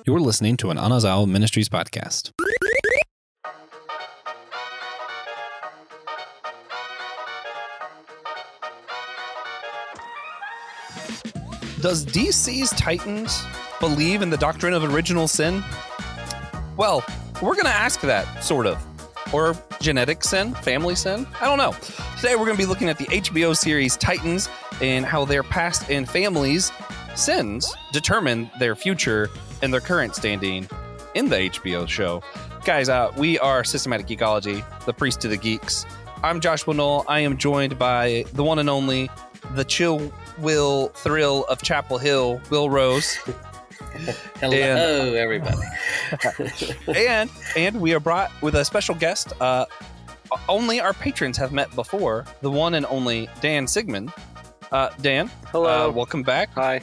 You're listening to an Anazao Ministries podcast. Does DC's Titans believe in the doctrine of original sin? Well, we're going to ask that, sort of. Or genetic sin, family sin? I don't know. Today we're going to be looking at the HBO series Titans and how their past and family's sins determine their future and their current standing in the HBO show. Guys, we are Systematic Geekology, the priest to the geeks. I'm Joshua Knoll. I am joined by the one and only, the chill will thrill of Chapel Hill, Will Rose. Hello, everybody. and we are brought with a special guest. Only our patrons have met before. The one and only Dan Sigmund. Dan, hello. Welcome back. Hi.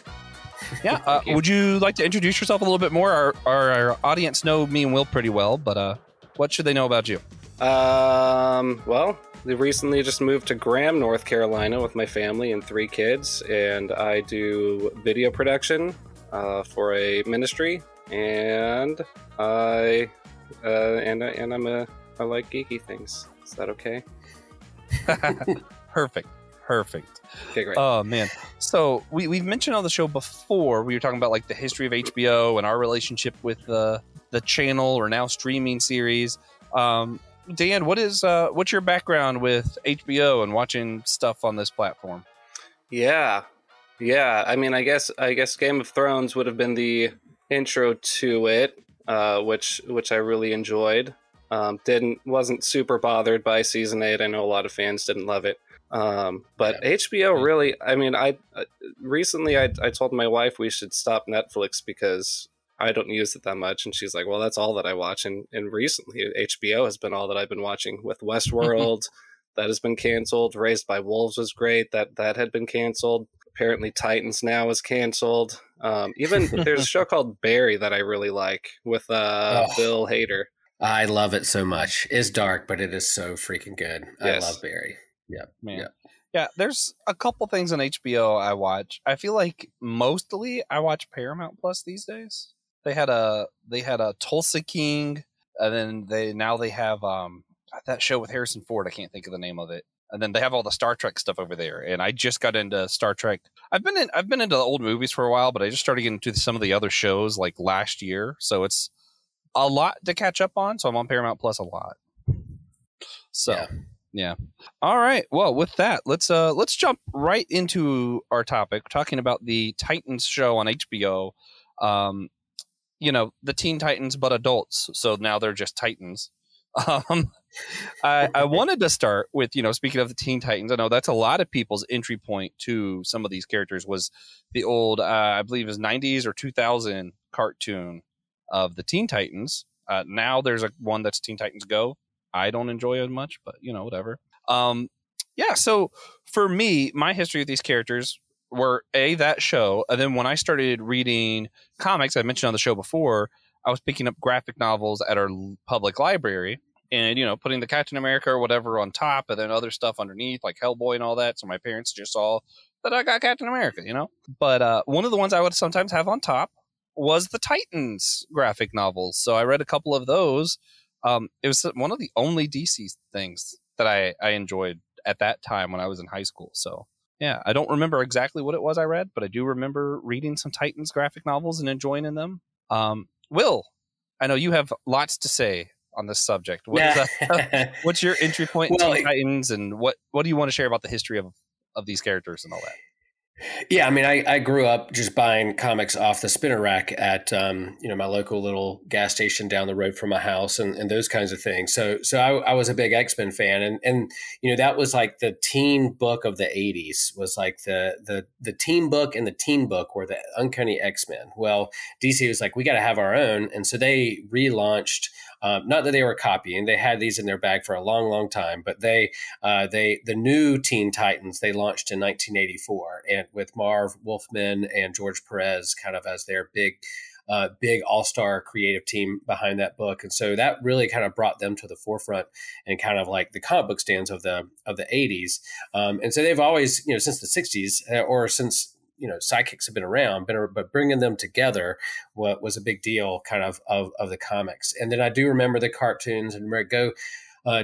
Yeah. Would you like to introduce yourself a little bit more? Our audience know me and Will pretty well, but what should they know about you? Well, we recently just moved to Graham, North Carolina with my family and 3 kids, and I do video production for a ministry, and I like geeky things. Is that okay? Perfect. Okay, great. Oh man, so we've mentioned on the show before. We were talking about like the history of HBO and our relationship with the channel or now streaming series. Dan, what's your background with HBO and watching stuff on this platform? Yeah. I mean, I guess Game of Thrones would have been the intro to it, which I really enjoyed. Wasn't super bothered by season 8. I know a lot of fans didn't love it. But yeah. HBO really, I mean, recently I told my wife we should stop Netflix because I don't use it that much. And she's like, well, that's all that I watch. And recently HBO has been all that I've been watching, with Westworld that has been canceled. Raised by Wolves was great. That had been canceled. Apparently Titans now is canceled. Even there's a show called Barry that I really like with Bill Hader. I love it so much. It's dark, but it is so freaking good. Yes. I love Barry. Yeah, man. Yeah. Yeah, there's a couple things on HBO I watch. I feel like mostly I watch Paramount Plus these days. They had a Tulsa King, and then they have that show with Harrison Ford. I can't think of the name of it. And then they have all the Star Trek stuff over there. And I just got into Star Trek. I've been into the old movies for a while, but I just started getting into some of the other shows like last year. So it's a lot to catch up on. So I'm on Paramount Plus a lot. So yeah. All right. Well, with that, let's jump right into our topic, talking about the Titans show on HBO. The Teen Titans, but adults. So now they're just Titans. I wanted to start with, speaking of the Teen Titans, I know that's a lot of people's entry point to some of these characters was the old, I believe it was 90s or 2000 cartoon of the Teen Titans. Now there's one that's Teen Titans Go. I don't enjoy as much, but whatever. So for me, my history with these characters were that show. And then when I started reading comics, I mentioned on the show before, I was picking up graphic novels at our public library and, putting the Captain America or whatever on top and then other stuff underneath like Hellboy and all that. So my parents just saw that I got Captain America, But one of the ones I would sometimes have on top was the Titans graphic novels. So I read a couple of those. It was one of the only DC things that I enjoyed at that time when I was in high school. So yeah, I don't remember exactly what it was I read, but I do remember reading some Titans graphic novels and enjoying them. Will, I know you have lots to say on this subject. What's your entry point into Titans, and what do you want to share about the history of these characters and all that? Yeah, I mean, I grew up just buying comics off the spinner rack at my local little gas station down the road from my house, and those kinds of things. So I was a big X-Men fan, and that was like the teen book of the 80s was like the teen book, and the teen book were the Uncanny X-Men. Well, DC was like, we got to have our own, and so they relaunched. Not that they were copying; they had these in their bag for a long, long time. But the new Teen Titans they launched in 1984, and with Marv Wolfman and George Perez kind of as their big all-star creative team behind that book, and so that really kind of brought them to the forefront and kind of like the comic book stands of the 80s. And so they've always, since the 60s or since sidekicks have been around, but bringing them together was a big deal kind of the comics. And then I do remember the cartoons and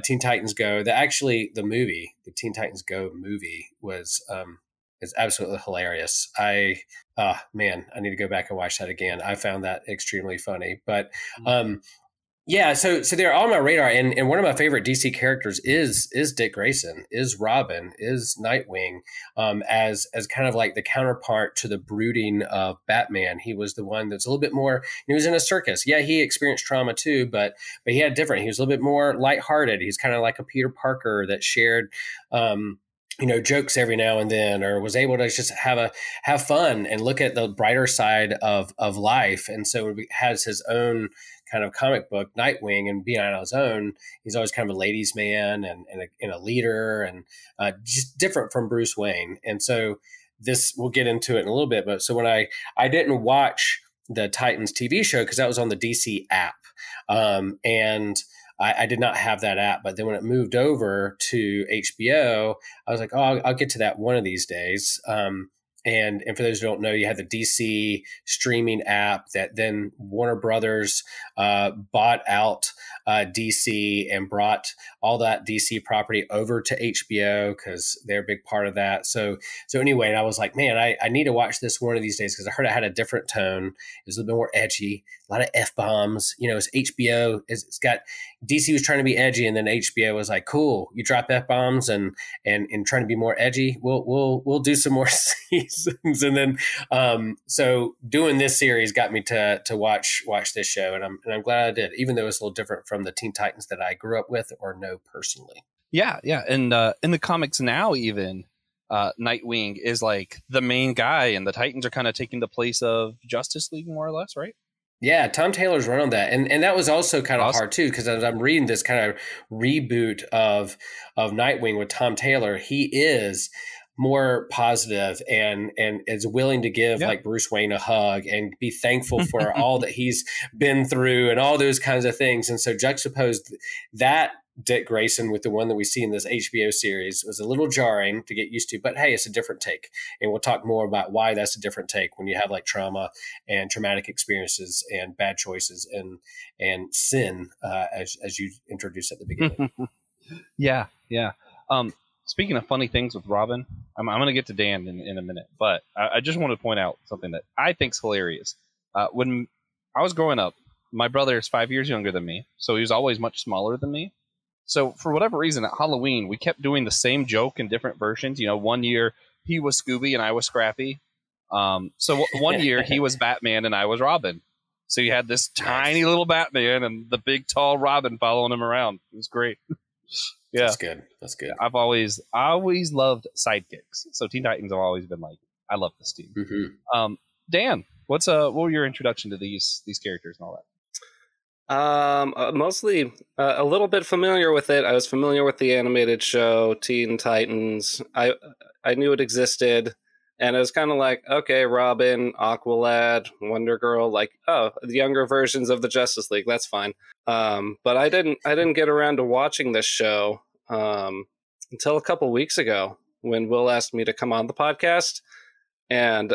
Teen Titans Go. The movie, the Teen Titans Go movie was is absolutely hilarious. Man, I need to go back and watch that again. I found that extremely funny. But yeah, so they're on my radar, and one of my favorite DC characters is Dick Grayson, is Robin, is Nightwing, as kind of like the counterpart to the brooding of Batman. He was the one that's a little bit more. He was in a circus. Yeah, he experienced trauma too, but he had different. He was a little bit more lighthearted. He's kind of like a Peter Parker that shared. Jokes every now and then, or was able to just have fun and look at the brighter side of life. And so he has his own kind of comic book, Nightwing, and being on his own, he's always kind of a ladies' man and a leader, and just different from Bruce Wayne. And so this, we'll get into it in a little bit. But so when I didn't watch the Titans TV show because that was on the DC app, and I did not have that app. But then when it moved over to HBO, I was like, oh, I'll get to that one of these days. And for those who don't know, you had the DC streaming app that then Warner Brothers bought out DC and brought all that DC property over to HBO because they're a big part of that. So anyway, and I was like, man, I need to watch this one of these days because I heard it had a different tone. It was a little bit more edgy, a lot of F-bombs. It's HBO. It's got DC was trying to be edgy, and then HBO was like, cool, you drop F-bombs and trying to be more edgy. We'll do some more seasons. And then so doing this series got me to watch this show, and I'm glad I did, even though it's a little different from the Teen Titans that I grew up with or know personally. Yeah. And in the comics now, even Nightwing is like the main guy, and the Titans are kind of taking the place of Justice League, more or less, right? Yeah, Tom Taylor's run on that, and that was also kind of hard too, because as I'm reading this kind of reboot of Nightwing with Tom Taylor, he is more positive and is willing to give like Bruce Wayne a hug and be thankful for all that he's been through and all those kinds of things. And so juxtaposed that Dick Grayson with the one that we see in this HBO series was a little jarring to get used to, but hey, it's a different take. And we'll talk more about why that's a different take when you have like trauma and traumatic experiences and bad choices and sin, as you introduced at the beginning. Yeah. Speaking of funny things with Robin, I'm going to get to Dan in a minute, but I just want to point out something that I think is hilarious. When I was growing up, my brother is 5 years younger than me, so he was always much smaller than me. So for whatever reason, at Halloween, we kept doing the same joke in different versions. One year he was Scooby and I was Scrappy. So one year he was Batman and I was Robin. So you had this tiny little Batman and the big tall Robin following him around. It was great. Yeah, that's good. I've always loved sidekicks. So Teen Titans have always been like, I love this team. Mm-hmm. Dan, what were your introduction to these characters and all that? Mostly a little bit familiar with it. I was familiar with the animated show Teen Titans. I knew it existed, and it was kind of like, okay, Robin, Aqualad, Wonder Girl, like, oh, the younger versions of the Justice League. That's fine. But I didn't get around to watching this show until a couple weeks ago when Will asked me to come on the podcast, and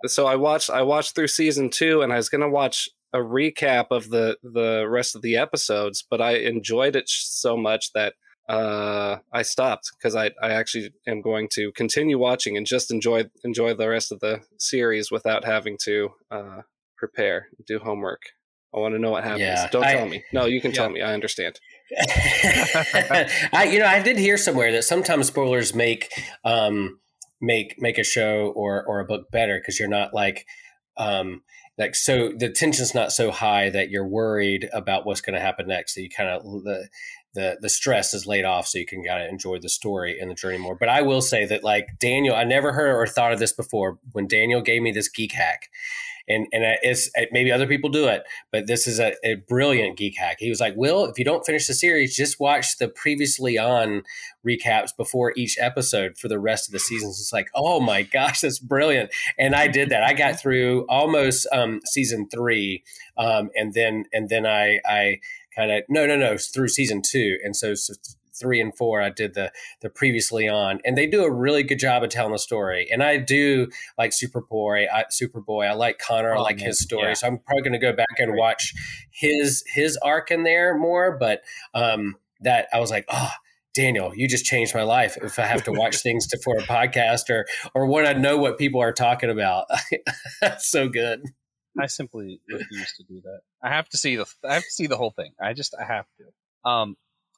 so I watched through season 2, and I was gonna watch a recap of the rest of the episodes, but I enjoyed it so much that I stopped, because I actually am going to continue watching and just enjoy the rest of the series without having to prepare, do homework. I want to know what happens. Yeah, Don't tell me. No, you can tell me. I understand. I did hear somewhere that sometimes spoilers make a show or a book better, because you're not so the tension's not so high that you're worried about what's going to happen next. So you kind of the stress is laid off, so you can kind of enjoy the story and the journey more. But I will say that, like, Daniel, I never heard or thought of this before. When Daniel gave me this geek hack, and it's maybe other people do it, but this is a brilliant geek hack. He was like, Will, if you don't finish the series, just watch the previously on recaps before each episode for the rest of the seasons. It's like, oh my gosh, that's brilliant. And I did that. I got through almost season 3. And then I kind of, no, through season 2. And so 3 and 4, I did the previously on, and they do a really good job of telling the story. And I do like Superboy. I like Connor. I like his story. Yeah. So I'm probably going to go back and watch his arc in there more. But that I was like, oh, Daniel, you just changed my life. If I have to watch things for a podcast or when I know what people are talking about, that's so good. I simply refuse to do that. I have to see the whole thing. I have to.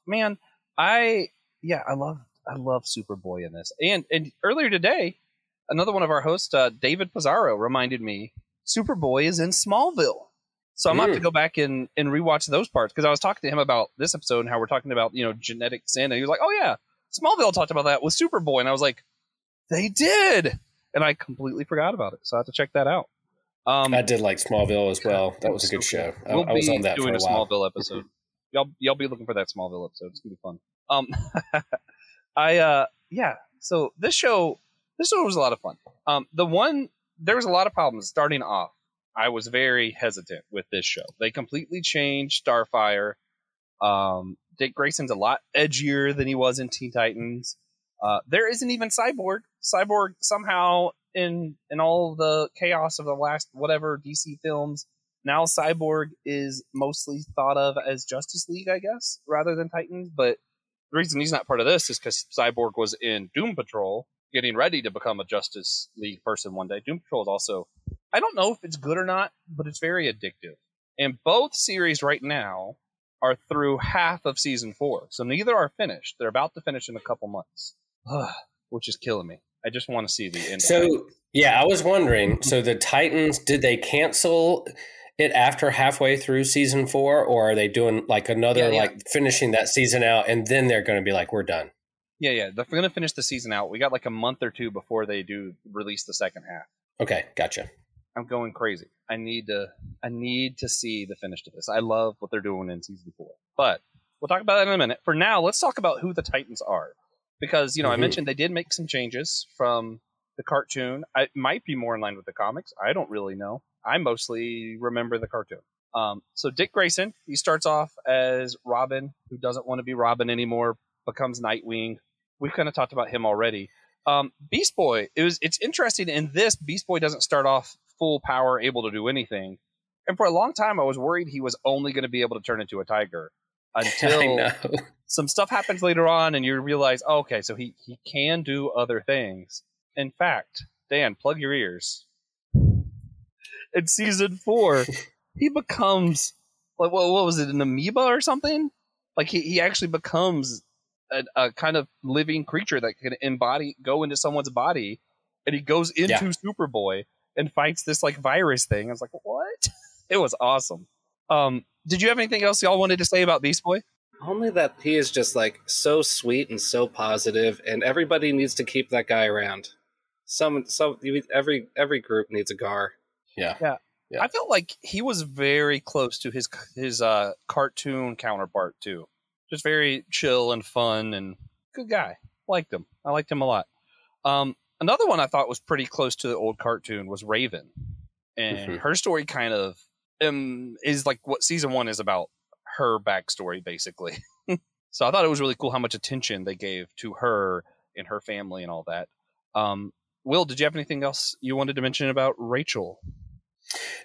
Man, I love Superboy in this. And earlier today, another one of our hosts, David Pizarro, reminded me Superboy is in Smallville. So I'm going to have to go back and rewatch those parts, because I was talking to him about this episode and how we're talking about, genetic sin. And he was like, oh yeah, Smallville talked about that with Superboy. And I was like, they did. And I completely forgot about it. So I have to check that out. I did like Smallville as well. That was a good show. I was on that for a while. Smallville episode. Y'all be looking for that Smallville episode. It's gonna be fun. So this show was a lot of fun. There was a lot of problems starting off. I was very hesitant with this show. They completely changed Starfire. Dick Grayson's a lot edgier than he was in Teen Titans. There isn't even Cyborg. Cyborg somehow in all the chaos of the last whatever DC films, now Cyborg is mostly thought of as Justice League, I guess, rather than Titans. But the reason he's not part of this is because Cyborg was in Doom Patrol, getting ready to become a Justice League person one day. Doom Patrol is also, I don't know if it's good or not, but it's very addictive. And both series right now are through half of season 4. So neither are finished. They're about to finish in a couple months, which is killing me. I just want to see the end. So, yeah, I was wondering, so the Titans, did they cancel it after halfway through season 4, or are they doing like another, like finishing that season out and then they're going to be like, we're done? Yeah. They're going to finish the season out. We got like a month or two before they do release the second half. Okay, gotcha. I'm going crazy. I need to see the finish to this. I love what they're doing in season 4. But we'll talk about that in a minute. For now, let's talk about who the Titans are. Because, I mentioned they did make some changes from the cartoon. It might be more in line with the comics. I don't really know. I mostly remember the cartoon. So Dick Grayson, he starts off as Robin, who doesn't want to be Robin anymore, becomes Nightwing. We've kind of talked about him already. Beast Boy, it's interesting. In this, Beast Boy doesn't start off full power, able to do anything. And for a long time, I was worried he was only going to be able to turn into a tiger. Until some stuff happens later on and you realize, oh, okay, so he can do other things. In fact, Dan, plug your ears. In season 4, he becomes, like, what was it, an amoeba or something? Like, he actually becomes a kind of living creature that can go into someone's body, and he goes into Superboy and fights this, like, virus thing. I was like, what? It was awesome. Did you have anything else y'all wanted to say about Beast Boy? Only that he is just like so sweet and so positive, and everybody needs to keep that guy around. Every group needs a Gar. Yeah. I felt like he was very close to his cartoon counterpart too. Just very chill and fun and good guy. Liked him. I liked him a lot. Another one I thought was pretty close to the old cartoon was Raven, and her story kind of is like what season 1 is about, her backstory basically. So I thought it was really cool how much attention they gave to her and her family and all that. Will, did you have anything else you wanted to mention about Rachel?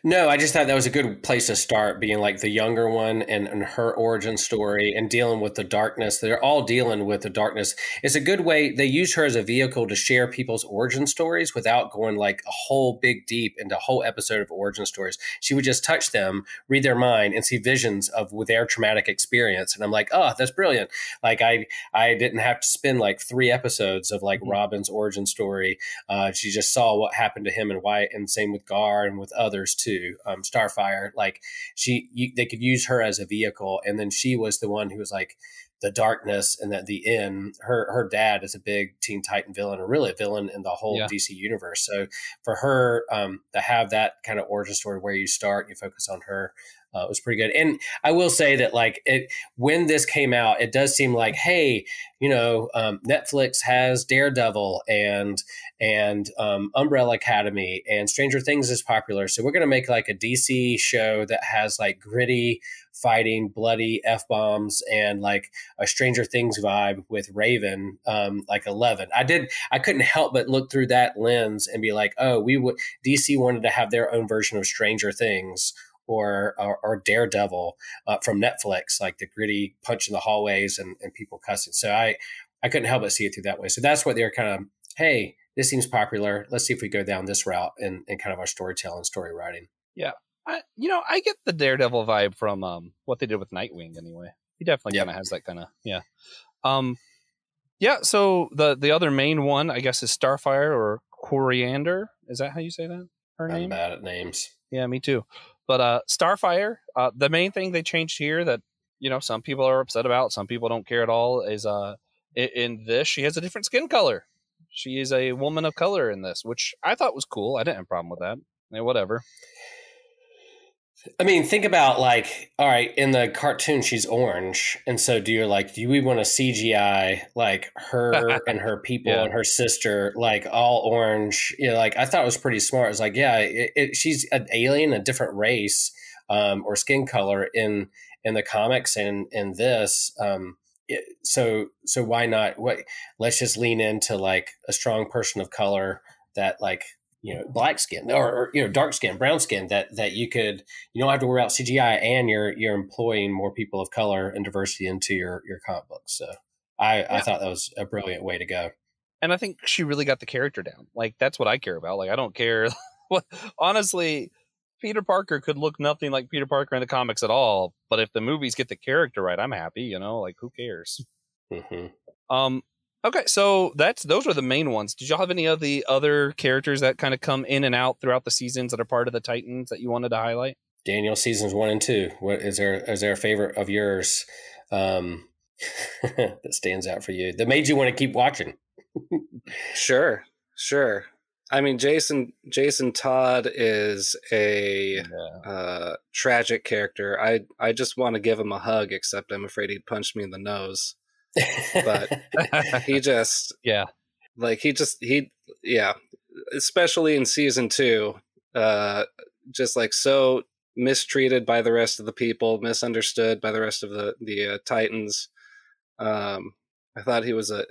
No, I just thought that was a good place to start, being like the younger one and her origin story and dealing with the darkness. They're all dealing with the darkness. It's a good way. They use her as a vehicle to share people's origin stories without going like a whole big deep into a whole episode of origin stories. She would just touch them, read their mind, and see visions of their traumatic experience. And I'm like, oh, that's brilliant. Like I didn't have to spend like 3 episodes of like Robin's origin story. She just saw what happened to him and why, and same with Gar and with others too. Starfire, like they could use her as a vehicle, and then she was the one who was like the darkness, and at the end, her dad is a big Teen Titan villain, or really a villain in the whole DC universe. So for her to have that kind of origin story where you start, you focus on her, It was pretty good. And I will say that when this came out, it does seem like, hey, Netflix has Daredevil and Umbrella Academy, and Stranger Things is popular. So we're going to make like a DC show that has like gritty fighting, bloody F-bombs, and like a Stranger Things vibe with Raven, like 11. I couldn't help but look through that lens and be like, oh, DC wanted to have their own version of Stranger Things or Daredevil from Netflix, like the gritty punch in the hallways and people cussing. So I couldn't help but see it through that way. So that's what they're kind of, hey, this seems popular. Let's see if we go down this route in kind of our storytelling, story writing. Yeah. I get the Daredevil vibe from what they did with Nightwing anyway. He definitely kind of has that kind of, yeah. So the other main one, I guess, is Starfire or Coriander. Is that how you say that? Her name? I'm bad at names. Yeah, me too. But Starfire, the main thing they changed here that, some people are upset about, some people don't care at all, is in this, she has a different skin color. She is a woman of color in this, which I thought was cool. I didn't have a problem with that. Whatever. I mean, think about all right, in the cartoon, she's orange. And so do we want to CGI like her and her people and her sister, like all orange? I thought it was pretty smart. It was like, yeah, she's an alien, a different race or skin color in the comics and in this. So why not? Let's just lean into like a strong person of color that black skin or dark skin, brown skin that you don't have to worry about CGI, and you're employing more people of color and diversity into your comic books. So I thought that was a brilliant way to go. And I think she really got the character down. Like, that's what I care about. Like, I don't care. Honestly, Peter Parker could look nothing like Peter Parker in the comics at all. But if the movies get the character right, I'm happy, who cares? Mm-hmm. Okay, so those were the main ones. Did y'all have any of the other characters that kind of come in and out throughout the seasons that are part of the Titans that you wanted to highlight? Daniel, seasons 1 and 2. What is there a favorite of yours that stands out for you that made you want to keep watching? Sure. I mean, Jason Todd is a tragic character. I just want to give him a hug, except I'm afraid he'd punch me in the nose. But he especially in season 2, just like so mistreated by the rest of the people, misunderstood by the rest of the Titans. I thought he was a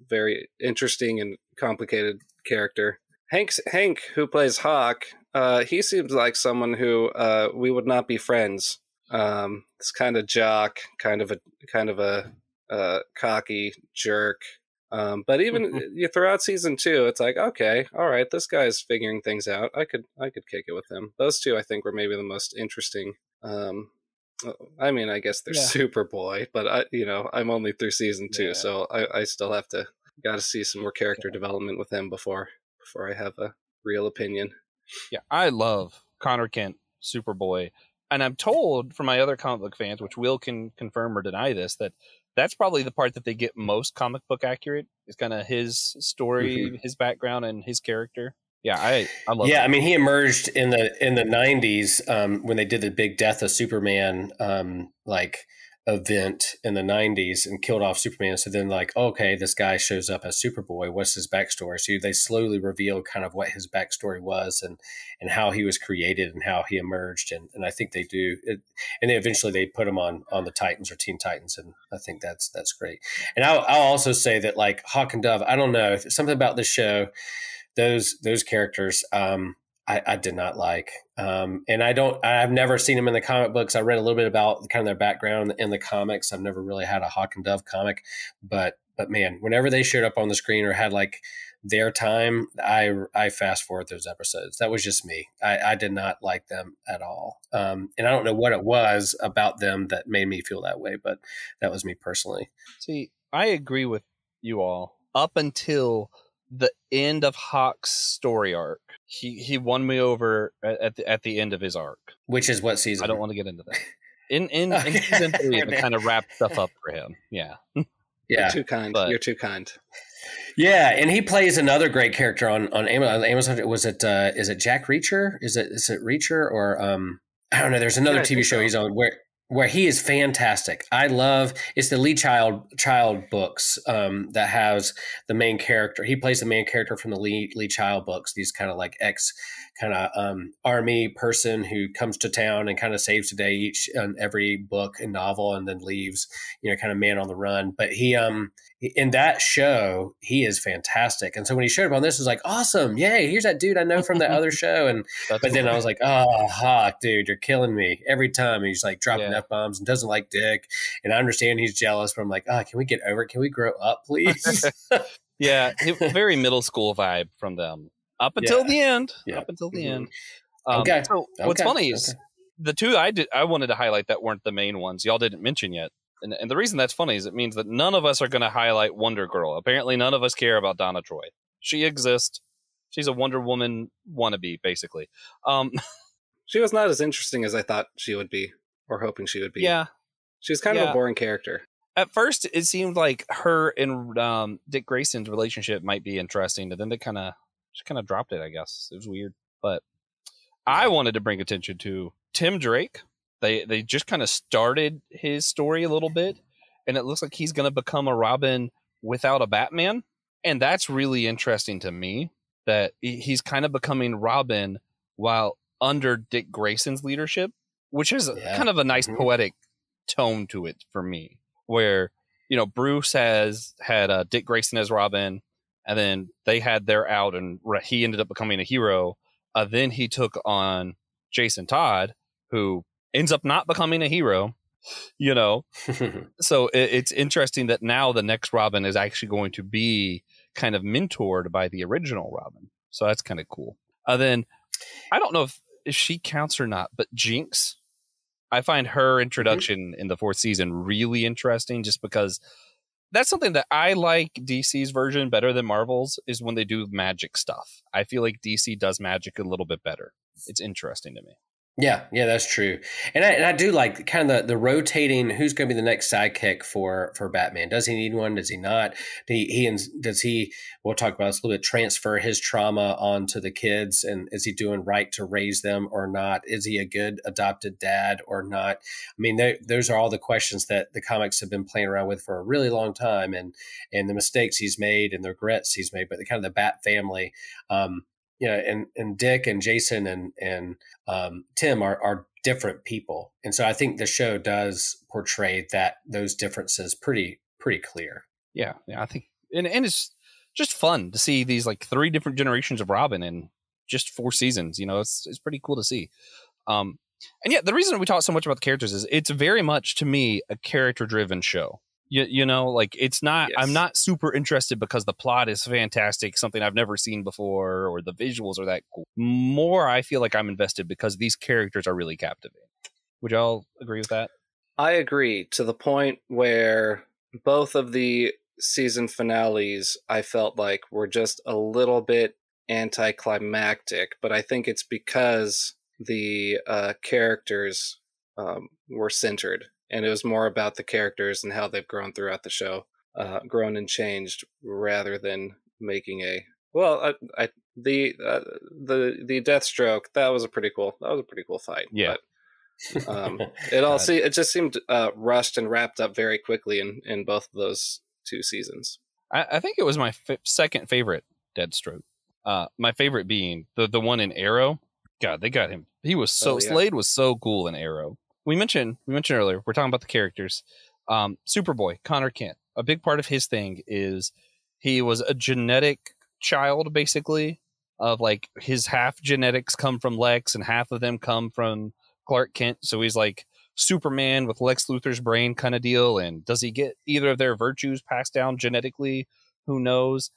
very interesting and complicated character. Hank, who plays Hawk, he seems like someone who we would not be friends. This kind of jock, kind of a cocky jerk. But even throughout season 2, it's like, okay, all right, this guy's figuring things out. I could kick it with him. Those two, I think, were maybe the most interesting. I mean, I guess they're Superboy, but I'm only through season 2, so I still got to see some more character development with him before I have a real opinion. Yeah, I love Connor Kent, Superboy. And I'm told from my other comic book fans, which Will can confirm or deny this, that's probably the part that they get most comic book accurate, is kind of his story, his background, and his character. Yeah, I love that. I mean, he emerged in the 90s when they did the big Death of Superman event in the 90s and killed off Superman. So then okay, this guy shows up as Superboy. What's his backstory? So they slowly reveal kind of what his backstory was and how he was created and how he emerged. And I think they do it. And then eventually they put him on the Titans or Teen Titans. And I think that's great. And I'll also say that Hawk and Dove, I don't know, something about this show, those characters, I did not like. And I've never seen them in the comic books. I read a little bit about kind of their background in the comics. I've never really had a Hawk and Dove comic, but man, whenever they showed up on the screen or had their time, I fast forward those episodes. That was just me. I did not like them at all. And I don't know what it was about them that made me feel that way, but that was me personally. See, I agree with you all up until the end of Hawk's story arc. He won me over at the end of his arc. Which is what season? I don't want to get into that. In season 3, it kind of wrapped stuff up for him. Yeah. You're too kind. You're too kind. Yeah, and he plays another great character on Amazon. Was it is it Jack Reacher? Is it Reacher or I don't know. There's another Yeah, I TV think show so. he's on where he is fantastic. I love it's the Lee Child books that has the main character. He plays the main character from the Lee Child books. These kind of like ex kind of army person who comes to town and kind of saves the day each every book and novel, and then leaves. Kind of man on the run. But he in that show he is fantastic. And so when he showed up on this, it was like awesome, yay! Here's that dude I know from that other show. And That's but cool. then I was like, oh, Hawk, dude, you're killing me every time. He's like dropping Yeah. F-bombs and doesn't like Dick. And I understand he's jealous, but I'm like, oh, can we get over it? Can we grow up, please? Yeah, very middle school vibe from them up until the end. Yeah. Up until the Mhm. end. Okay. So what's Okay. funny is the two I wanted to highlight that weren't the main ones. Y'all didn't mention yet. And the reason that's funny is it means that none of us are going to highlight Wonder Girl. Apparently, none of us care about Donna Troy. She exists. She's a Wonder Woman wannabe, basically. She was not as interesting as I thought she would be, or hoping she would be. Yeah. She was kind of a boring character. At first, it seemed like her and Dick Grayson's relationship might be interesting, and then they kind of dropped it. I guess it was weird, but I wanted to bring attention to Tim Drake. They just kind of started his story a little bit, and it looks like he's going to become a Robin without a Batman, and that's really interesting to me. That he's kind of becoming Robin while under Dick Grayson's leadership, which is kind of a nice poetic tone to it for me. Where Bruce had Dick Grayson as Robin, and then they had their out, and he ended up becoming a hero. Then he took on Jason Todd, who ends up not becoming a hero, So it's interesting that now the next Robin is actually going to be kind of mentored by the original Robin. So that's kind of cool. Then I don't know if she counts or not, but Jinx, I find her introduction in the 4th season really interesting, just because that's something that I like DC's version better than Marvel's, is when they do magic stuff. I feel like DC does magic a little bit better. It's interesting to me. Yeah, that's true. And I do like kind of the rotating who's going to be the next sidekick for Batman. Does he need one? Does he not? Does he, we'll talk about this a little bit, transfer his trauma onto the kids? And is he doing right to raise them or not? Is he a good adopted dad or not? I mean, those are all the questions that the comics have been playing around with for a really long time, and the mistakes he's made and the regrets he's made, but the kind of the Bat family, and Dick and Jason and Tim are different people. And so I think the show does portray those differences pretty clear. Yeah, I think, and it's just fun to see these like 3 different generations of Robin in just 4 seasons. It's pretty cool to see. And yeah, the reason we talk so much about the characters is it's very much, to me, a character-driven show. Like it's not, I'm not super interested because the plot is fantastic, something I've never seen before, or the visuals are that cool. More, I feel like I'm invested because these characters are really captivating. Would y'all agree with that? I agree, to the point where both of the season finales I felt like were just a little bit anticlimactic, but I think it's because the characters were centered. And it was more about the characters and how they've grown throughout the show, grown and changed, rather than making the Deathstroke. That was a pretty cool fight. Yeah. But, it just seemed rushed and wrapped up very quickly in both of those 2 seasons. I think it was my second favorite Deathstroke. My favorite being the one in Arrow. God, they got him. He was Slade was so cool in Arrow. We mentioned earlier, we're talking about the characters. Superboy, Connor Kent, a big part of his thing is he was a genetic child, basically, of like his half genetics come from Lex and half of them come from Clark Kent. So he's like Superman with Lex Luthor's brain kind of deal. And does he get either of their virtues passed down genetically? Who knows?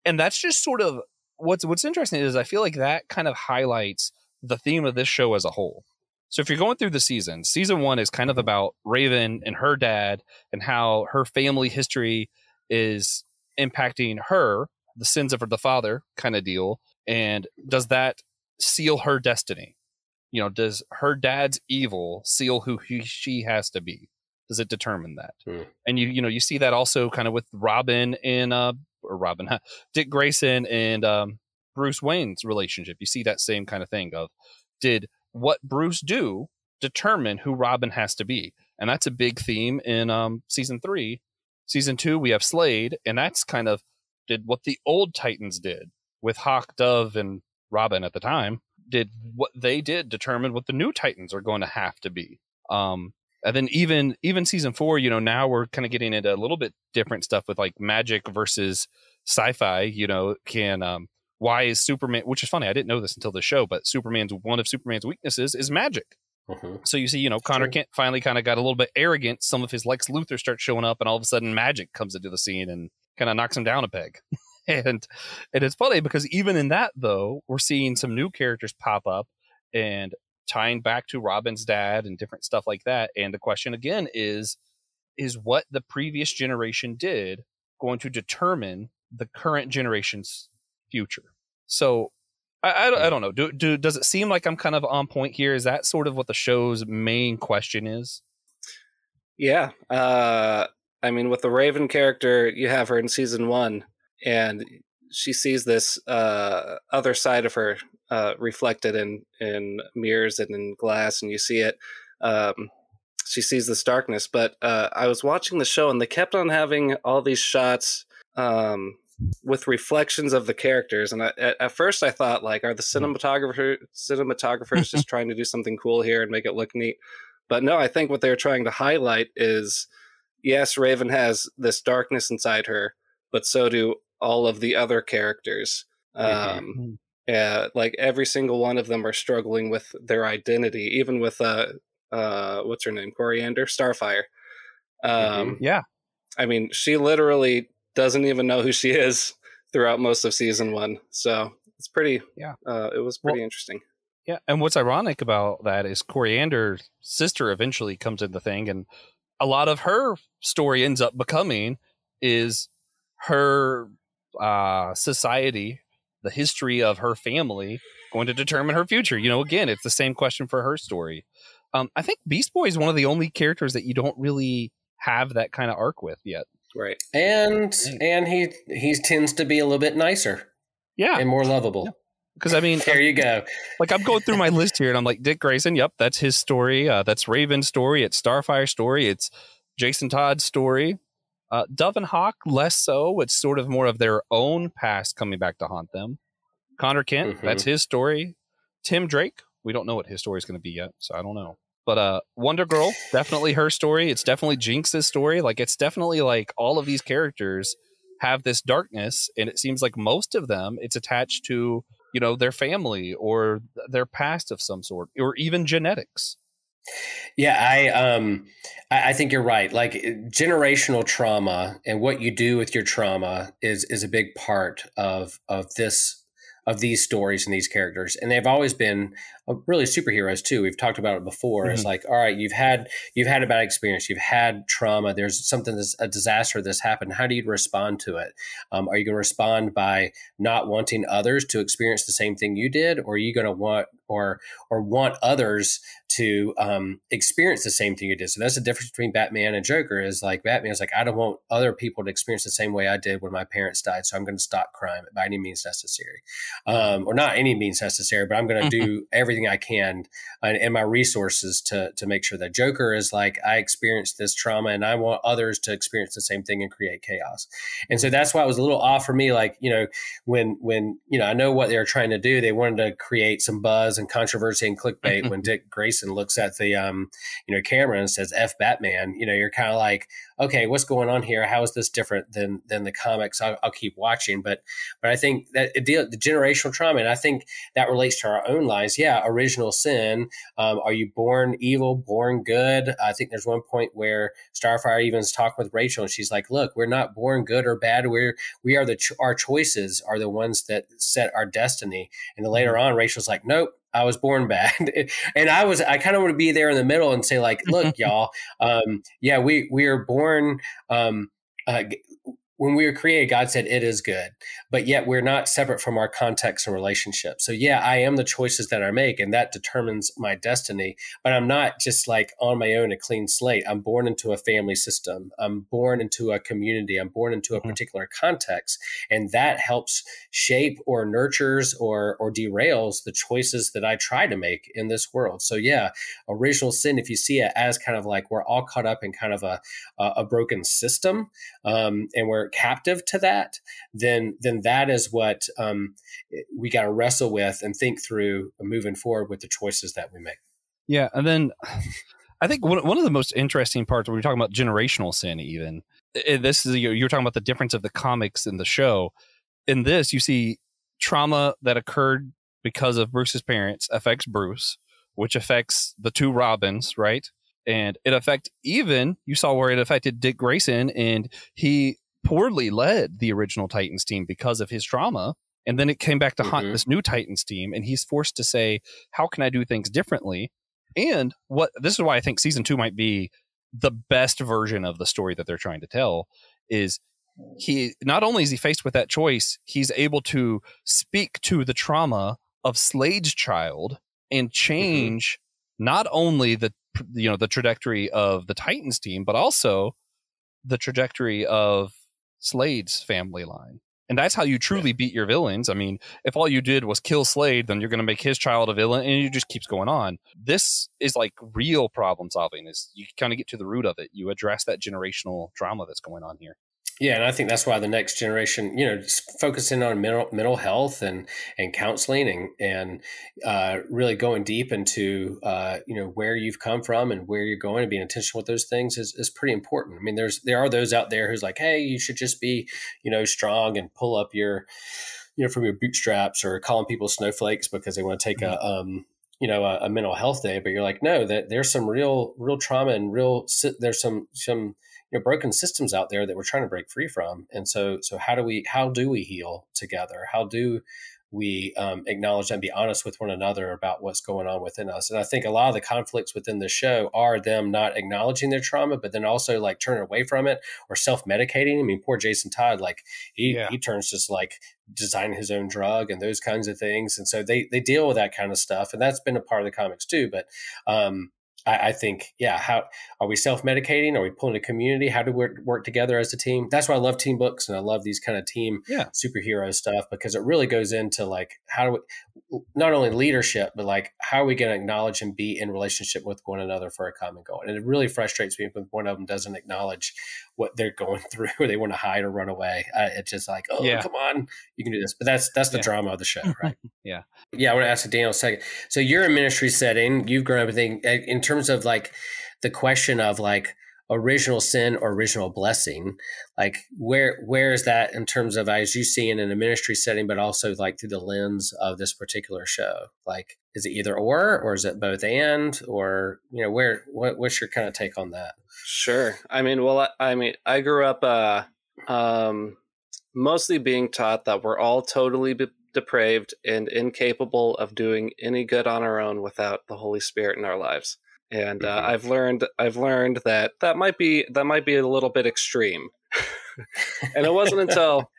And that's just sort of what's interesting is I feel like that kind of highlights the theme of this show as a whole. So if you're going through the season 1 is kind of about Raven and her dad and how her family history is impacting her, the sins of the father kind of deal. And does that seal her destiny? Does her dad's evil seal who she has to be? Does it determine that? And you see that also kind of with Robin and Dick Grayson and Bruce Wayne's relationship. You see that same kind of thing of, did what Bruce do determine who Robin has to be. And that's a big theme in season 3. Season 2, we have Slade, and that's kind of did what the old Titans did with Hawk, Dove, and Robin at the time. Did what they did determine what the new Titans are going to have to be. And then even season 4, you know, now we're kind of getting into a little bit different stuff with like magic versus sci-fi. You know, why is Superman? Which is funny, I didn't know this until the show, but one of Superman's weaknesses is magic. So you see, you know, Connor Kent finally kind of got a little bit arrogant. Some of his Lex Luthor starts showing up, and all of a sudden magic comes into the scene and kind of knocks him down a peg. and it's funny because even in that, though, we're seeing some new characters pop up and tying back to Robin's dad and different stuff like that. And the question again is what the previous generation did going to determine the current generation's future? So I don't know. Does it seem like I'm kind of on point here? Is that sort of what the show's main question is? Yeah. I mean, with the Raven character, you have her in season 1, and she sees this other side of her reflected in mirrors and in glass, and you see it. She sees this darkness. But I was watching the show, and they kept on having all these shots with reflections of the characters, and at first I thought, like, are the cinematographers just trying to do something cool here and make it look neat? But no, I think what they're trying to highlight is, yes, Raven has this darkness inside her, but so do all of the other characters. Like every single one of them are struggling with their identity, even with what's her name, Coriander, Starfire. Yeah, I mean, she literally doesn't even know who she is throughout most of season 1. So it's pretty, it was pretty interesting. Yeah. And what's ironic about that is Coriander's sister eventually comes in the thing, and a lot of her story ends up becoming is her society, the history of her family going to determine her future. You know, again, it's the same question for her story. I think Beast Boy is one of the only characters that you don't really have that kind of arc with yet. Right. And he tends to be a little bit nicer. Yeah. And more lovable. Because I mean, there you go. Like I'm going through my list here and I'm like, Dick Grayson, yep, that's his story. That's Raven's story. It's Starfire's story. It's Jason Todd's story. Dove and Hawk, less so. It's sort of more of their own past coming back to haunt them. Connor Kent, that's his story. Tim Drake, we don't know what his story is going to be yet, so I don't know. But Wonder Girl, definitely her story. It's definitely Jinx's story. Like, it's definitely like all of these characters have this darkness, and it seems like most of them, it's attached to, you know, their family or their past of some sort, or even genetics. Yeah, I think you're right. Like, generational trauma and what you do with your trauma is a big part of these stories and these characters. And they've always been really superheroes too. We've talked about it before. It's like, all right, you've had a bad experience, you've had trauma, there's something that's a disaster that's happened. How do you respond to it? Are you going to respond by not wanting others to experience the same thing you did? Or are you going to want others to experience the same thing you did? So that's the difference between Batman and Joker. Is like, Batman's like, I don't want other people to experience the same way I did when my parents died, so I'm going to stop crime by any means necessary. Or not any means necessary, but I'm going to do everything I can and my resources to make sure that. Joker is like, I experienced this trauma and I want others to experience the same thing and create chaos. And so that's why it was a little off for me. Like, you know, when you know, I know what they were trying to do. They wanted to create some buzz and controversy and clickbait. When Dick Grayson looks at the camera and says F Batman, you know, you're kind of like, okay, what's going on here? How is this different than the comics? I'll keep watching. But I think that the generational trauma, and I think that relates to our own lives. Yeah, original sin. Are you born evil, born good? I think there's one point where Starfire even is talking with Rachel, and she's like, look, we're not born good or bad. We are our choices are the ones that set our destiny. And then later on, Rachel's like, nope, I was born bad. And I kind of want to be there in the middle and say, like, look, y'all, yeah, we are born, when we were created, God said it is good, but yet we're not separate from our context and relationship. So yeah, I am the choices that I make, and that determines my destiny, but I'm not just like on my own, a clean slate. I'm born into a family system. I'm born into a community. I'm born into a particular context, and that helps shape or nurtures or derails the choices that I try to make in this world. So yeah, original sin, if you see it as kind of like we're all caught up in kind of a broken system, and we're captive to that, then that is what we got to wrestle with and think through moving forward with the choices that we make. Yeah, and then I think one of the most interesting parts when we're talking about generational sin, even this is you're talking about the difference of the comics and the show. In this, you see trauma that occurred because of Bruce's parents affects Bruce, which affects the two Robins, right? And it affect even you saw where it affected Dick Grayson, and he poorly led the original Titans team because of his trauma. And then it came back to haunt this new Titans team, and he's forced to say, how can I do things differently? And this is why I think season 2 might be the best version of the story that they're trying to tell, is he not only is he faced with that choice, he's able to speak to the trauma of Slade's child and change not only the trajectory of the Titans team, but also the trajectory of Slade's family line. And that's how you truly beat your villains. I mean, if all you did was kill Slade, then you're going to make his child a villain, and it just keeps going on. This is like real problem solving. Is you kind of get to the root of it. You address that generational trauma that's going on here. Yeah, and I think that's why the next generation, just focusing on mental health and counseling and really going deep into where you've come from and where you're going and being intentional with those things is pretty important. I mean, there are those out there who's like, hey, you should just be strong and pull up your from your bootstraps, or calling people snowflakes because they want to take a mental health day. But you're like, no, that there's some real trauma and there's some broken systems out there that we're trying to break free from. And so how do we heal together? How do we acknowledge and be honest with one another about what's going on within us? And I think a lot of the conflicts within the show are them not acknowledging their trauma, but then also like turning away from it or self-medicating. I mean, poor Jason Todd, like he turns just like designing his own drug and those kinds of things. And so they deal with that kind of stuff. And that's been a part of the comics too. But I think, how are we self-medicating? Are we pulling a community? How do we work together as a team? That's why I love team books, and I love these kind of team superhero stuff, because it really goes into like, how do we, not only leadership, but like, how are we going to acknowledge and be in relationship with one another for a common goal? And it really frustrates me when one of them doesn't acknowledge what they're going through, or they want to hide or run away. It's just like, come on, you can do this. But that's the drama of the show, right? Yeah. I want to ask Daniel a second. So you're in ministry setting, you've grown up in terms of like the question of like original sin or original blessing, like where is that in terms of, as you see it in a ministry setting, but also like through the lens of this particular show? Like, is it either or is it both and, or, what's your kind of take on that? Sure. I mean, I grew up mostly being taught that we're all totally depraved and incapable of doing any good on our own without the Holy Spirit in our lives. And I've learned that might be a little bit extreme. And it wasn't until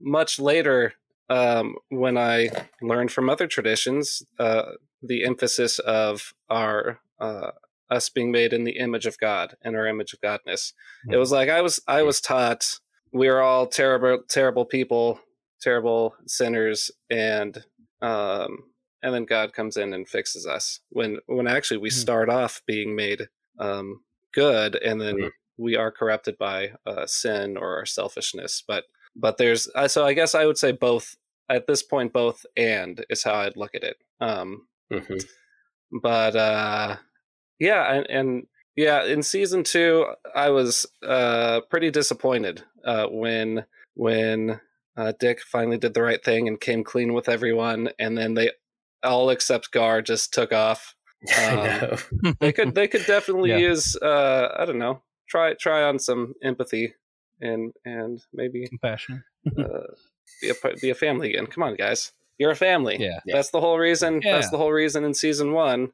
much later when I learned from other traditions the emphasis of our us being made in the image of God and our image of Godness. It was like I was taught we are all terrible people, terrible sinners, and then God comes in and fixes us. When actually we start off being made good, and then we are corrupted by sin or our selfishness. But there's so I guess I would say both at this point. Both and is how I'd look at it. But in season 2, I was pretty disappointed when Dick finally did the right thing and came clean with everyone, and then they all except Gar just took off. They could definitely use I don't know, try on some empathy and maybe compassion. be a family again. Come on, guys, you're a family. That's the whole reason. That's the whole reason in season 1.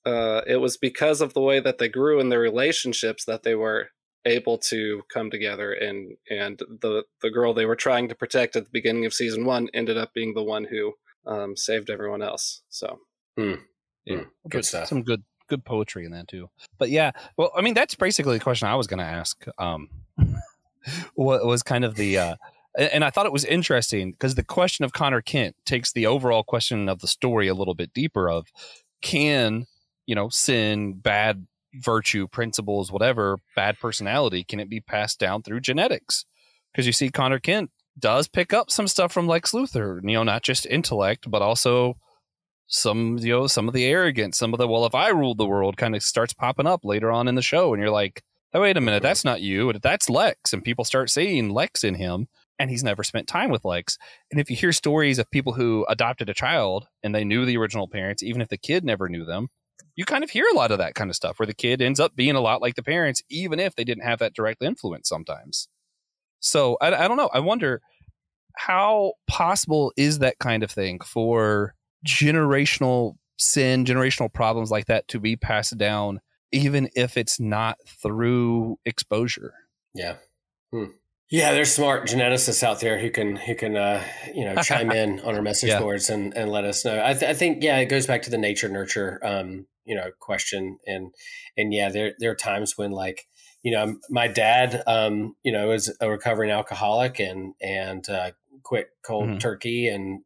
It was because of the way that they grew in their relationships that they were able to come together, and the girl they were trying to protect at the beginning of season 1 ended up being the one who saved everyone else. So yeah, good stuff. Some good poetry in that too. But yeah, well, I mean, that's basically the question I was going to ask. What was kind of the and I thought it was interesting because the question of Connor Kent takes the overall question of the story a little bit deeper of, can, sin, bad virtue, principles, whatever, bad personality, can it be passed down through genetics? Because you see Connor Kent does pick up some stuff from Lex Luthor, not just intellect, but also some of the arrogance, some of the, well, if I ruled the world, kind of starts popping up later on in the show. And you're like, oh, wait a minute, that's not you. That's Lex. And people start seeing Lex in him, and he's never spent time with Lex. And if you hear stories of people who adopted a child and they knew the original parents, even if the kid never knew them, you kind of hear a lot of that kind of stuff where the kid ends up being a lot like the parents, even if they didn't have that direct influence sometimes. So I don't know. I wonder, how possible is that kind of thing for generational sin, generational problems like that to be passed down, even if it's not through exposure? Yeah. Yeah, there's smart geneticists out there who can chime in on our message boards and let us know. I think it goes back to the nature nurture question, and yeah, there are times when, like, my dad is a recovering alcoholic and quit cold turkey and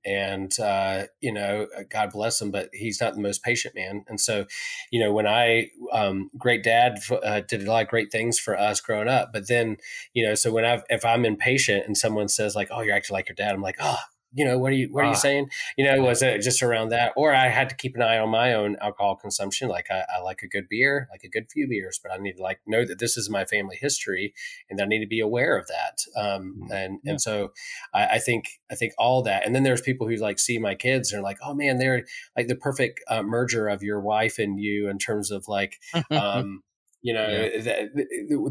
God bless him, but he's not the most patient man. And so, when great dad did a lot of great things for us growing up, but then, so if I'm impatient and someone says like, oh, you're acting like your dad, I'm like, oh, what are you saying? Was it just around that? Or I had to keep an eye on my own alcohol consumption. Like I like a good beer, like a good few beers, but I need to know that this is my family history and I need to be aware of that. And so I think all that. And then there's people who see my kids and are like, oh man, they're like the perfect merger of your wife and you in terms of the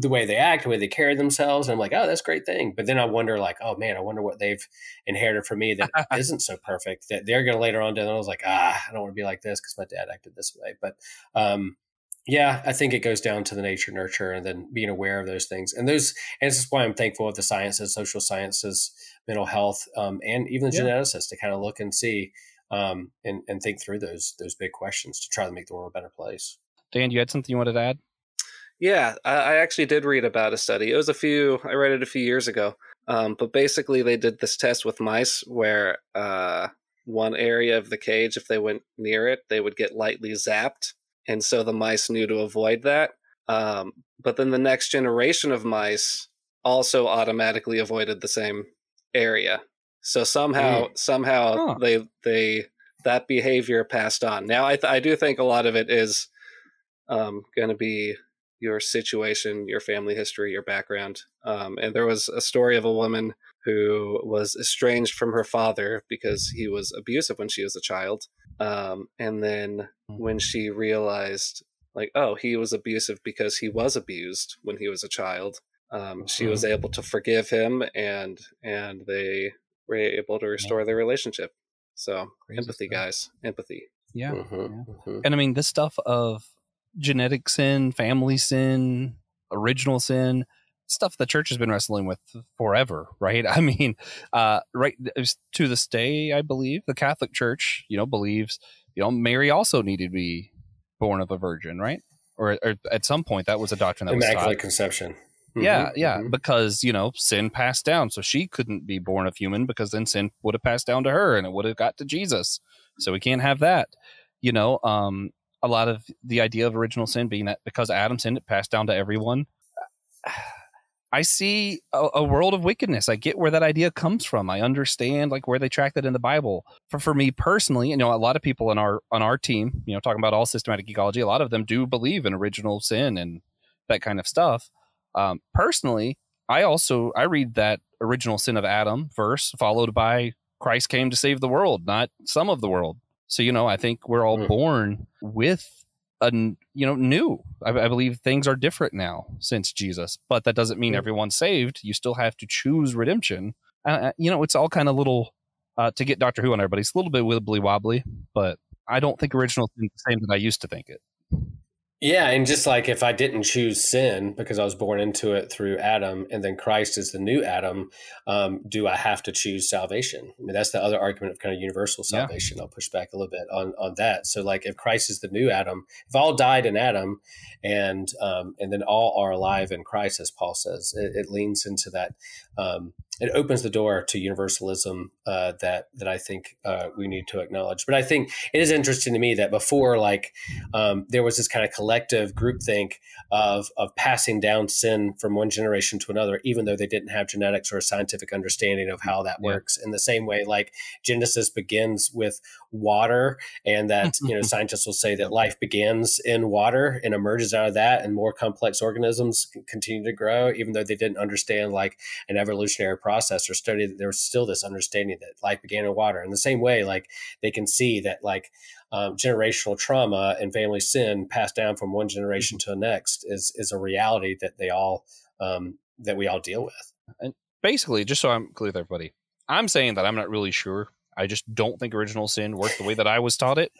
way they act, the way they carry themselves. And I'm like, oh, that's a great thing. But then I wonder I wonder what they've inherited from me that isn't so perfect, that they're going to later on. And I was like, I don't want to be like this because my dad acted this way. But I think it goes down to the nature nurture and then being aware of those things. And this is why I'm thankful of the sciences, social sciences, mental health, and even the geneticists to kind of look and see and think through those big questions to try to make the world a better place. Dan, you had something you wanted to add? Yeah, I actually did read about a study. I read it a few years ago. But basically they did this test with mice where one area of the cage, if they went near it, they would get lightly zapped. And so the mice knew to avoid that. But then the next generation of mice also automatically avoided the same area. So somehow they that behavior passed on. Now I do think a lot of it is going to be your situation, your family history, your background. And there was a story of a woman who was estranged from her father because he was abusive when she was a child. And then when she realized, he was abusive because he was abused when he was a child, she was able to forgive him, and they were able to restore their relationship. So empathy, guys, empathy. Yeah. And I mean, this stuff of genetic sin, family sin, original sin, stuff the church has been wrestling with forever, right? I mean, right to this day, I believe the Catholic Church, believes, Mary also needed to be born of a virgin, right? Or at some point that was a doctrine that Immaculate was taught. Conception. Because sin passed down, so she couldn't be born of human, because then sin would have passed down to her and it would have got to Jesus. So we can't have that. A lot of the idea of original sin being that because Adam sinned, it passed down to everyone. I see a world of wickedness. I get where that idea comes from. I understand where they track that in the Bible. For me personally, a lot of people on our team, talking about all systematic ecology, a lot of them do believe in original sin and that kind of stuff. Personally, I read that original sin of Adam verse followed by Christ came to save the world, not some of the world. So, I think we're all born with a, new. I believe things are different now since Jesus, but that doesn't mean everyone's saved. You still have to choose redemption. It's all kind of little, to get Doctor Who on everybody, it's a little bit wibbly wobbly, but I don't think original sin is the same that I used to think it. Yeah, and just like if I didn't choose sin because I was born into it through Adam, and then Christ is the new Adam, do I have to choose salvation? I mean, that's the other argument of kind of universal Yeah. salvation. I'll push back a little bit on that. So, like, if Christ is the new Adam, if all died in Adam, and then all are alive in Christ, as Paul says, it leans into that. It opens the door to universalism that I think we need to acknowledge. But I think it is interesting to me that before, like, there was this kind of collective groupthink of passing down sin from one generation to another, even though they didn't have genetics or a scientific understanding of how that works. In the same way, like Genesis begins with water, and that scientists will say that life begins in water and emerges out of that, and more complex organisms continue to grow, even though they didn't understand like an evolutionary process or study that there was still this understanding that life began in water. In the same way, like they can see that like generational trauma and family sin passed down from one generation to the next is a reality that we all deal with. And basically, just so I'm clear with everybody, I'm saying that I'm not really sure. I just don't think original sin worked the way that I was taught it,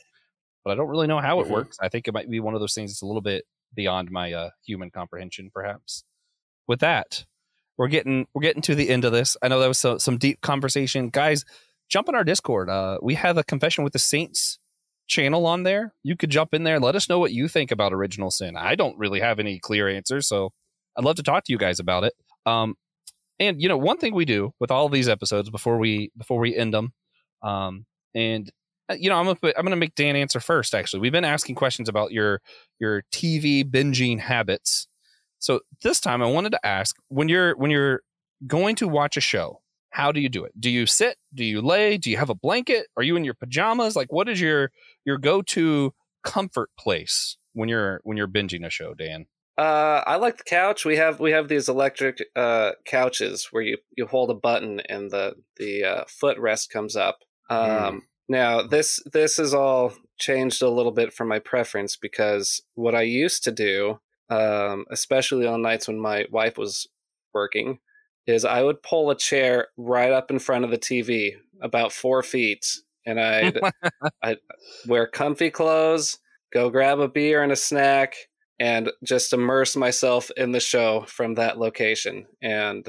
but I don't really know how it works. I think it might be one of those things that's a little bit beyond my human comprehension, perhaps. With that, we're getting to the end of this. I know that was some deep conversation. Guys, jump in our Discord. We have a Confession with the Saints channel on there. You could jump in there and let us know what you think about original sin. I don't really have any clear answers, so I'd love to talk to you guys about it. And one thing we do with all of these episodes before we end them, I'm gonna make Dan answer first. Actually, we've been asking questions about your TV binging habits. So this time I wanted to ask, when you're going to watch a show, how do you do it? Do you sit? Do you lay? Do you have a blanket? Are you in your pajamas? Like, what is your go-to comfort place when you're binging a show, Dan? I like the couch. We have these electric couches where you hold a button and the footrest comes up. Now this has all changed a little bit from my preference, because what I used to do, especially on nights when my wife was working, is I would pull a chair right up in front of the TV about 4 feet, and I'd wear comfy clothes, go grab a beer and a snack, and just immerse myself in the show from that location. And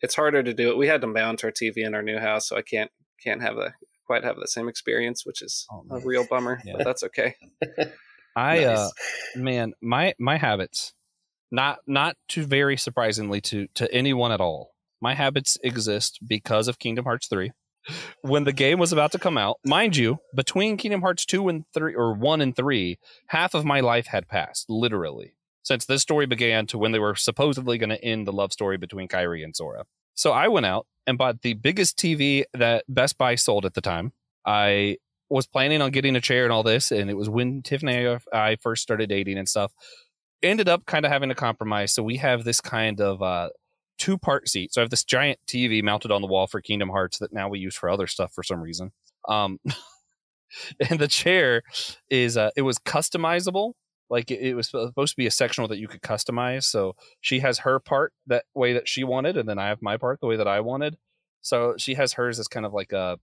it's harder to do it. We had to mount our TV in our new house, so I can't quite have the same experience, which is a real bummer. Yeah. But that's okay. Nice. My habits, not too very surprisingly to anyone at all, my habits exist because of Kingdom Hearts 3. When the game was about to come out, mind you, between Kingdom Hearts 2 and 3, or 1 and 3, half of my life had passed, literally, since this story began to when they were supposedly going to end the love story between Kairi and Sora. So I went out and bought the biggest TV that Best Buy sold at the time. I was planning on getting a chair and all this, and it was when Tiffany and I first started dating and stuff. Ended up kind of having to compromise, so we have this kind of 2-part seat. So I have this giant TV mounted on the wall for Kingdom Hearts that now we use for other stuff for some reason. And the chair is it was customizable. Like it was supposed to be a sectional that you could customize. So she has her part that way that she wanted, and then I have my part the way that I wanted. So she has hers as kind of like I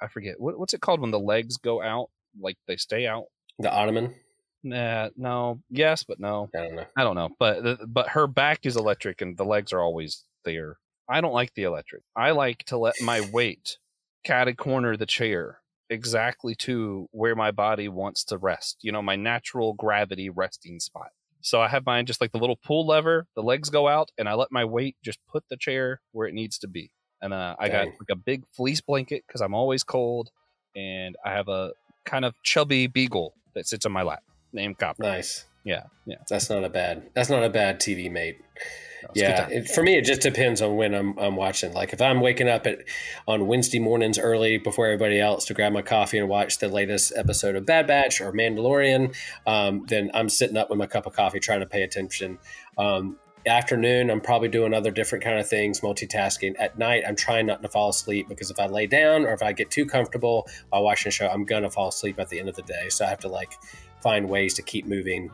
forget what's it called when the legs go out, like they stay out. The ottoman. No. Yes, but no. I don't know. But her back is electric and the legs are always there. I don't like the electric. I like to let my weight catty-corner the chair exactly to where my body wants to rest. My natural gravity resting spot. So I have mine just like the little pull lever. The legs go out and I let my weight just put the chair where it needs to be. And I got like a big fleece blanket because I'm always cold. And I have a kind of chubby beagle that sits on my lap. Named Copper. Nice. Yeah. That's not a bad TV mate. No, for me, it just depends on when I'm watching. Like if I'm waking up on Wednesday mornings early before everybody else to grab my coffee and watch the latest episode of Bad Batch or Mandalorian, then I'm sitting up with my cup of coffee trying to pay attention. Afternoon, I'm probably doing other different kind of things, multitasking. At night, I'm trying not to fall asleep, because if I lay down or if I get too comfortable while watching a show, I'm gonna fall asleep at the end of the day. So I have to find ways to keep moving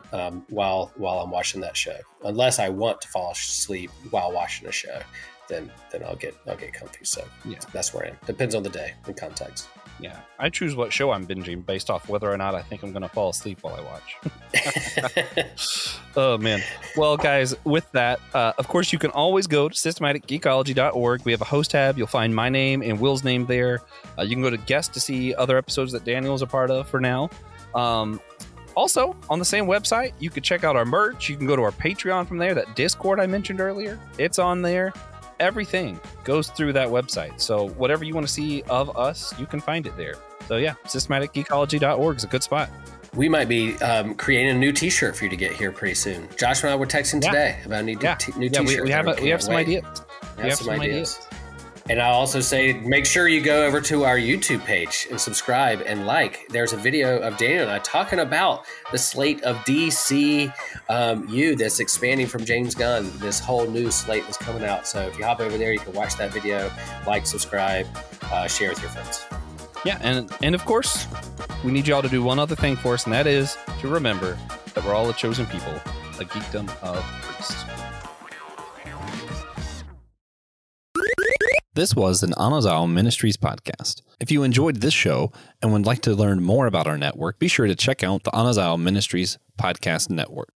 while I'm watching that show. Unless I want to fall asleep while watching a show, then I'll get comfy. So that's where I am. Depends on the day and context. Yeah, I choose what show I'm binging based off whether or not I think I'm going to fall asleep while I watch. Oh, man. Well, guys, with that, of course, you can always go to systematicgeekology.org. We have a host tab. You'll find my name and Will's name there. You can go to guest to see other episodes that Daniel's a part of for now. Also, on the same website, you can check out our merch. You can go to our Patreon from there. That Discord I mentioned earlier, it's on there. Everything goes through that website. So whatever you want to see of us, you can find it there. So yeah, systematicgeekology.org is a good spot. We might be creating a new T-shirt for you to get here pretty soon. Josh and I were texting today about a new T-shirt. We have some ideas. We have some ideas. And I'll also say, make sure you go over to our YouTube page and subscribe and like. There's a video of Daniel and I talking about the slate of DCU that's expanding from James Gunn, this whole new slate that's coming out. So if you hop over there, you can watch that video, like, subscribe, share with your friends. Yeah, and of course, we need y'all to do one other thing for us, and that is to remember that we're all a chosen people, a geekdom of priests. This was an Anazao Ministries podcast. If you enjoyed this show and would like to learn more about our network, be sure to check out the Anazao Ministries Podcast Network.